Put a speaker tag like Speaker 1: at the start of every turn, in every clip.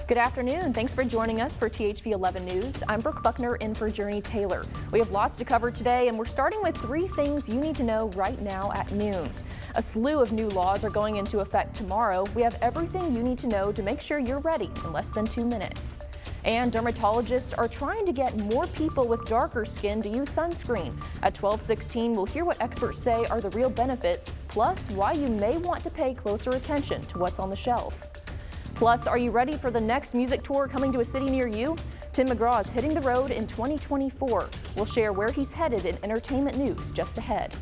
Speaker 1: Good afternoon. Thanks for joining us for THV 11 News. I'm Brooke Buckner in for Journey Taylor. We have lots to cover today, and we're starting with 3 things you need to know right now at noon. A slew of new laws are going into effect tomorrow. We have everything you need to know to make sure you're ready in less than 2 minutes. And dermatologists are trying to get more people with darker skin to use sunscreen. At 12:16, we'll hear what experts say are the real benefits, plus why you may want to pay closer attention to what's on the shelf. Plus, are you ready for the next music tour coming to a city near you? Tim McGraw is hitting the road in 2024. We'll share where he's headed in entertainment news just ahead.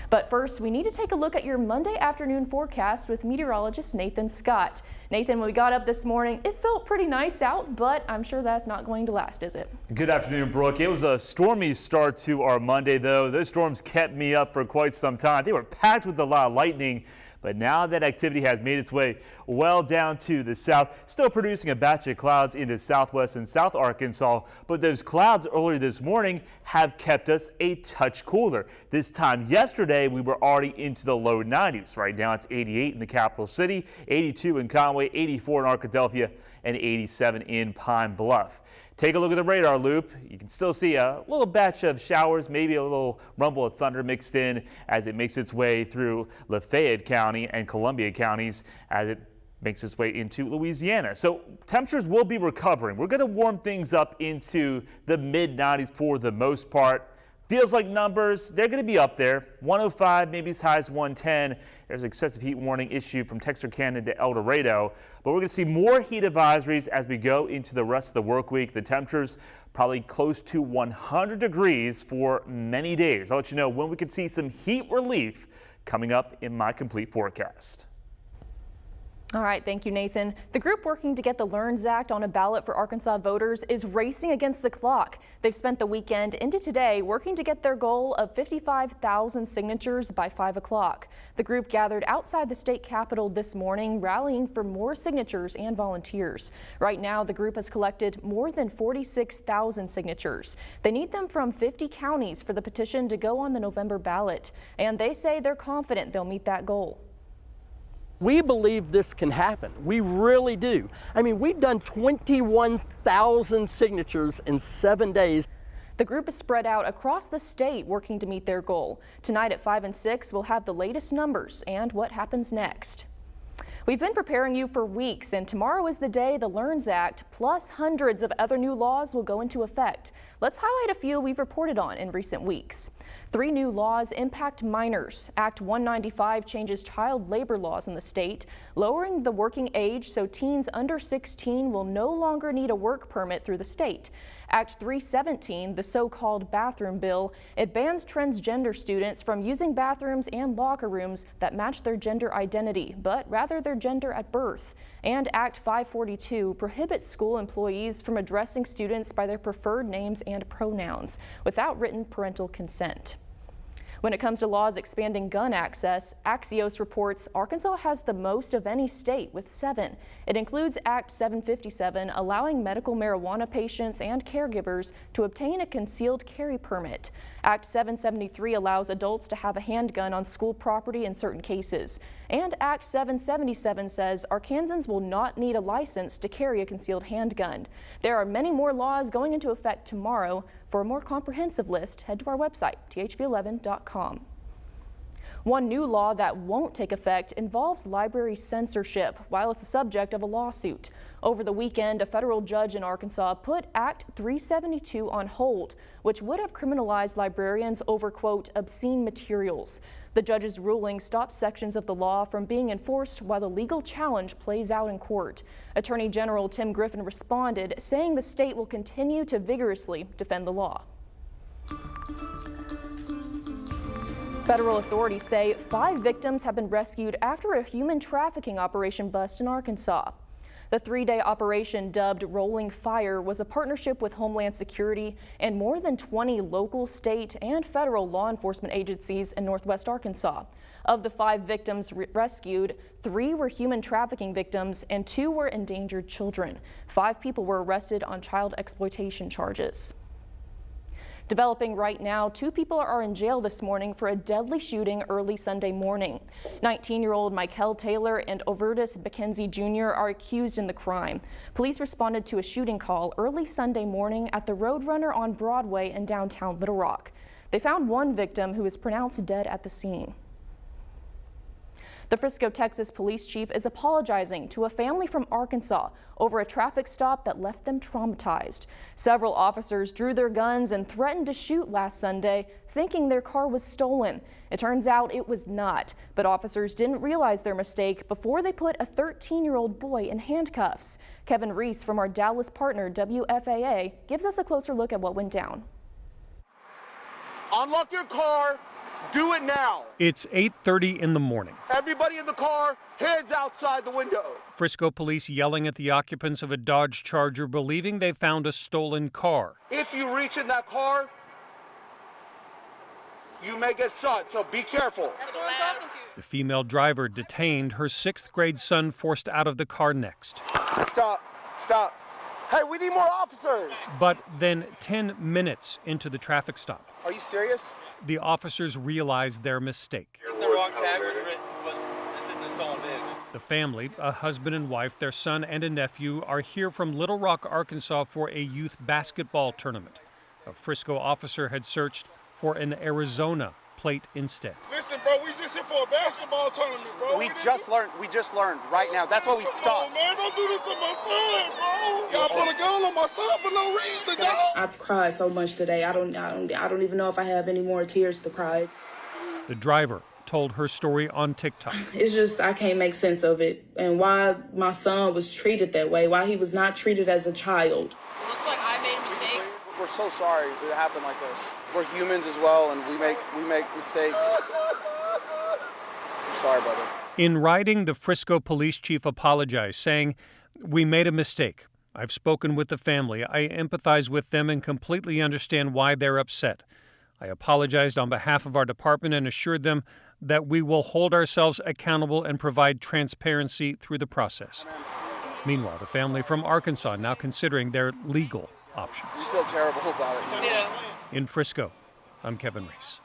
Speaker 1: But first, we need to take a look at your Monday afternoon forecast with meteorologist Nathan Scott. Nathan, when we got up this morning, it felt pretty nice out, but I'm sure that's not going to last, is it?
Speaker 2: Good afternoon, Brooke. It was a stormy start to our Monday, though. Those storms kept me up for quite some time. They were packed with a lot of lightning. But now that activity has made its way well down to the south, still producing a batch of clouds into southwest and south Arkansas. But those clouds earlier this morning have kept us a touch cooler. This time yesterday, we were already into the low 90s. Right now, it's 88 in the capital city, 82 in Conway, 84 in Arkadelphia, and 87 in Pine Bluff. Take a look at the radar loop. You can still see a little batch of showers, maybe a little rumble of thunder mixed in as it makes its way through Lafayette County and Columbia counties as it makes its way into Louisiana. So temperatures will be recovering. We're going to warm things up into the mid-90s for the most part. Feels like numbers, they're going to be up there. 105, maybe as high as 110. There's an excessive heat warning issued from Texarkana to El Dorado. But we're going to see more heat advisories as we go into the rest of the work week. The temperatures probably close to 100 degrees for many days. I'll let you know when we can see some heat relief coming up in my complete forecast.
Speaker 1: All right, thank you, Nathan. The group working to get the LEARNS Act on a ballot for Arkansas voters is racing against the clock. They've spent the weekend into today working to get their goal of 55,000 signatures by 5 o'clock. The group gathered outside the state capitol this morning, rallying for more signatures and volunteers. Right now, the group has collected more than 46,000 signatures. They need them from 50 counties for the petition to go on the November ballot, and they say they're confident they'll meet that goal.
Speaker 3: We believe this can happen. We really do. I mean, we've done 21,000 signatures in 7 days.
Speaker 1: The group is spread out across the state working to meet their goal. Tonight at 5 and 6, we'll have the latest numbers and what happens next. We've been preparing you for weeks, and tomorrow is the day the LEARNS Act plus hundreds of other new laws will go into effect. Let's highlight a few we've reported on in recent weeks. 3 new laws impact minors. Act 195 changes child labor laws in the state, lowering the working age so teens under 16 will no longer need a work permit through the state. Act 317, the so-called bathroom bill, it bans transgender students from using bathrooms and locker rooms that match their gender identity, but rather their gender at birth. And Act 542 prohibits school employees from addressing students by their preferred names and pronouns without written parental consent. When it comes to laws expanding gun access, Axios reports Arkansas has the most of any state with 7. It includes Act 757, allowing medical marijuana patients and caregivers to obtain a concealed carry permit. Act 773 allows adults to have a handgun on school property in certain cases. And Act 777 says Arkansans will not need a license to carry a concealed handgun. There are many more laws going into effect tomorrow. For a more comprehensive list, head to our website, thv11.com. One new law that won't take effect involves library censorship while it's the subject of a lawsuit. Over the weekend, a federal judge in Arkansas put Act 372 on hold, which would have criminalized librarians over, quote, obscene materials. The judge's ruling stops sections of the law from being enforced while the legal challenge plays out in court. Attorney General Tim Griffin responded, saying the state will continue to vigorously defend the law. Federal authorities say 5 victims have been rescued after a human trafficking operation bust in Arkansas. The 3-day operation, dubbed Rolling Fire, was a partnership with Homeland Security and more than 20 local, state, and federal law enforcement agencies in Northwest Arkansas. Of the 5 victims rescued, 3 were human trafficking victims and 2 were endangered children. 5 people were arrested on child exploitation charges. Developing right now, 2 people are in jail this morning for a deadly shooting early Sunday morning. 19-year-old Michael Taylor and Overtus McKenzie Jr. are accused in the crime. Police responded to a shooting call early Sunday morning at the Roadrunner on Broadway in downtown Little Rock. They found one victim who was pronounced dead at the scene. The Frisco, Texas police chief is apologizing to a family from Arkansas over a traffic stop that left them traumatized. Several officers drew their guns and threatened to shoot last Sunday, thinking their car was stolen. It turns out it was not, but officers didn't realize their mistake before they put a 13-year-old boy in handcuffs. Kevin Reese from our Dallas partner WFAA gives us a closer look at what went down.
Speaker 4: Unlock your car. Do it now.
Speaker 5: It's 8:30 in the morning.
Speaker 4: Everybody in the car, hands outside the window.
Speaker 5: Frisco police yelling at the occupants of a Dodge Charger, believing they found a stolen car.
Speaker 4: If you reach in that car, you may get shot, so be careful.
Speaker 6: That's what I'm talking to.
Speaker 5: The female driver detained, her 6th grade son forced out of the car next.
Speaker 4: Stop. Hey, we need more officers.
Speaker 5: But then 10 minutes into the traffic stop,
Speaker 4: Are you serious?
Speaker 5: the officers realized their mistake.
Speaker 7: The wrong tag was written. This isn't a stolen vehicle.
Speaker 5: The family, a husband and wife, their son and a nephew, are here from Little Rock, Arkansas for a youth basketball tournament. A Frisco officer had searched for an Arizona plate instead.
Speaker 7: Listen, bro, we just here for a basketball tournament, bro.
Speaker 4: We just learned right now. That's why we stopped.
Speaker 7: Man, don't do this to my son, bro. Y'all put a gun on my son for no reason, dog.
Speaker 8: I've cried so much today. I don't even know if I have any more tears to cry.
Speaker 5: The driver told her story on TikTok.
Speaker 8: It's just, I can't make sense of it. And why my son was treated that way, why he was not treated as a child.
Speaker 6: Looks like I made a mistake.
Speaker 4: We're so sorry that it happened like this. We're humans as well, and we make mistakes. I'm sorry, brother.
Speaker 5: In writing, the Frisco police chief apologized, saying, "We made a mistake. I've spoken with the family. I empathize with them and completely understand why they're upset. I apologized on behalf of our department and assured them that we will hold ourselves accountable and provide transparency through the process." Meanwhile, the family from Arkansas now considering their legal options.
Speaker 4: We feel terrible about it.
Speaker 6: Yeah.
Speaker 5: In Frisco, I'm Kevin Reese.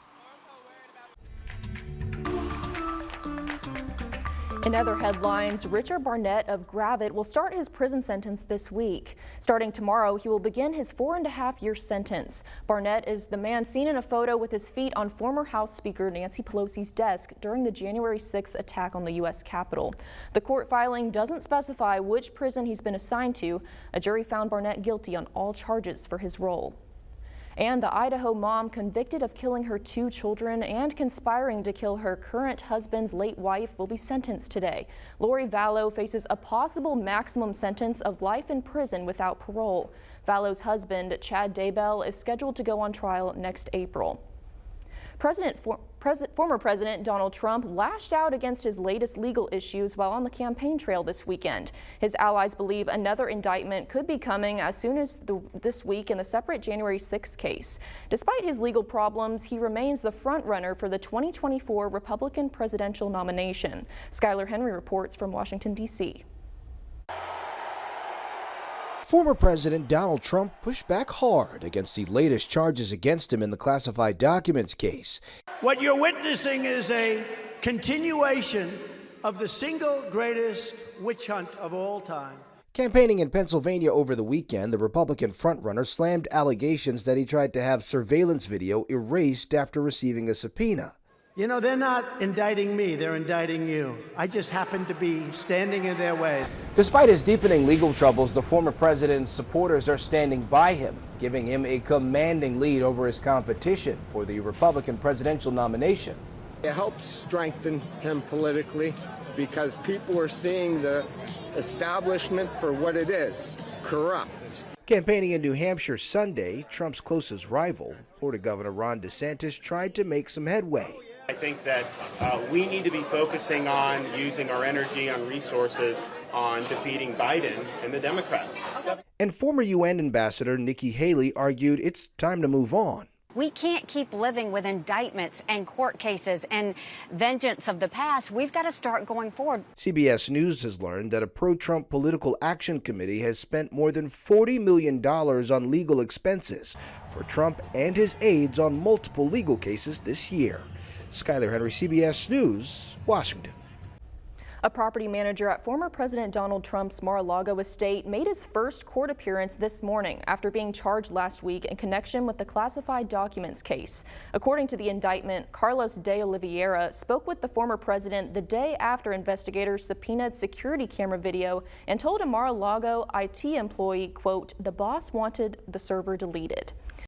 Speaker 1: In other headlines, Richard Barnett of Gravette will start his prison sentence this week. Starting tomorrow, he will begin his 4.5-year sentence. Barnett is the man seen in a photo with his feet on former House Speaker Nancy Pelosi's desk during the January 6th attack on the U.S. Capitol. The court filing doesn't specify which prison he's been assigned to. A jury found Barnett guilty on all charges for his role. And the Idaho mom convicted of killing her 2 children and conspiring to kill her current husband's late wife will be sentenced today. Lori Vallow faces a possible maximum sentence of life in prison without parole. Vallow's husband, Chad Daybell, is scheduled to go on trial next April. Former President Donald Trump lashed out against his latest legal issues while on the campaign trail this weekend. His allies believe another indictment could be coming as soon as this week in the separate January 6th case. Despite his legal problems, he remains the front-runner for the 2024 Republican presidential nomination. Skylar Henry reports from Washington, D.C.
Speaker 9: Former President Donald Trump pushed back hard against the latest charges against him in the classified documents case.
Speaker 10: What you're witnessing is a continuation of the single greatest witch hunt of all time.
Speaker 9: Campaigning in Pennsylvania over the weekend, the Republican frontrunner slammed allegations that he tried to have surveillance video erased after receiving a subpoena.
Speaker 10: You know, they're not indicting me, they're indicting you. I just happen to be standing in their way.
Speaker 9: Despite his deepening legal troubles, the former president's supporters are standing by him, giving him a commanding lead over his competition for the Republican presidential nomination.
Speaker 11: It helps strengthen him politically because people are seeing the establishment for what it is, corrupt.
Speaker 9: Campaigning in New Hampshire Sunday, Trump's closest rival, Florida Governor Ron DeSantis, tried to make some headway.
Speaker 12: I think that we need to be focusing on using our energy on resources on defeating Biden and the Democrats.
Speaker 9: And former UN Ambassador Nikki Haley argued it's time to move on.
Speaker 13: We can't keep living with indictments and court cases and vengeance of the past. We've got to start going forward.
Speaker 9: CBS News has learned that a pro-Trump political action committee has spent more than $40 million on legal expenses for Trump and his aides on multiple legal cases this year. Skyler Henry, CBS News, Washington.
Speaker 1: A property manager at former President Donald Trump's Mar-a-Lago estate made his first court appearance this morning after being charged last week in connection with the classified documents case. According to the indictment, Carlos de Oliveira spoke with the former president the day after investigators subpoenaed security camera video and told a Mar-a-Lago IT employee, quote, "The boss wanted the server deleted."